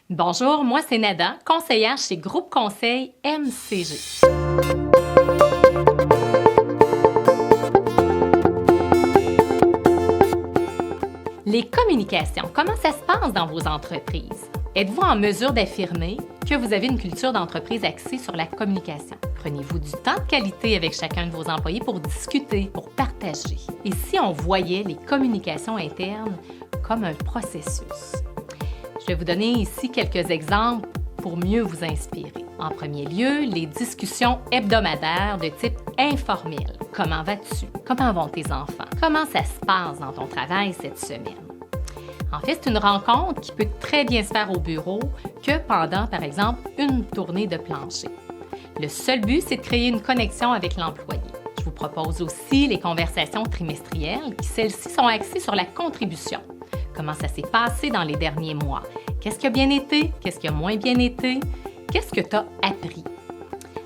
Bonjour, moi c'est Nada, conseillère chez Groupe Conseil MCG. Les communications, comment ça se passe dans vos entreprises? Êtes-vous en mesure d'affirmer que vous avez une culture d'entreprise axée sur la communication? Prenez-vous du temps de qualité avec chacun de vos employés pour discuter, pour partager? Et si on voyait les communications internes comme un processus? Je vais vous donner ici quelques exemples pour mieux vous inspirer. En premier lieu, les discussions hebdomadaires de type informel. Comment vas-tu? Comment vont tes enfants? Comment ça se passe dans ton travail cette semaine? En fait, c'est une rencontre qui peut très bien se faire au bureau que pendant, par exemple, une tournée de plancher. Le seul but, c'est de créer une connexion avec l'employé. Je vous propose aussi les conversations trimestrielles, qui celles-ci sont axées sur la contribution. Comment ça s'est passé dans les derniers mois? Qu'est-ce qui a bien été? Qu'est-ce qui a moins bien été? Qu'est-ce que tu as appris?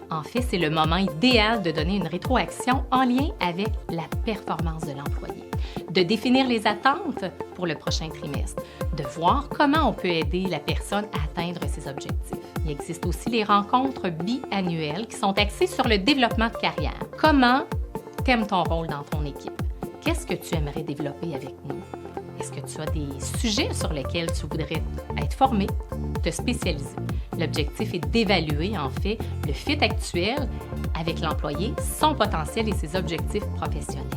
En fait, c'est le moment idéal de donner une rétroaction en lien avec la performance de l'employé, de définir les attentes pour le prochain trimestre, de voir comment on peut aider la personne à atteindre ses objectifs. Il existe aussi les rencontres biannuelles qui sont axées sur le développement de carrière. Comment t'aimes ton rôle dans ton équipe? Qu'est-ce que tu aimerais développer avec nous? Est-ce que tu as des sujets sur lesquels tu voudrais être formé, te spécialiser? L'objectif est d'évaluer, en fait, le fit actuel avec l'employé, son potentiel et ses objectifs professionnels.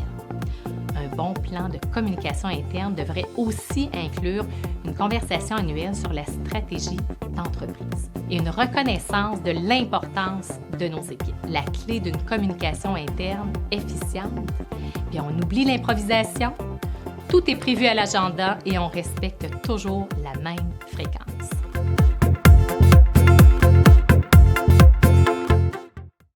Un bon plan de communication interne devrait aussi inclure une conversation annuelle sur la stratégie d'entreprise et une reconnaissance de l'importance de nos équipes. La clé d'une communication interne efficiente, puis on oublie l'improvisation. Tout est prévu à l'agenda et on respecte toujours la même fréquence.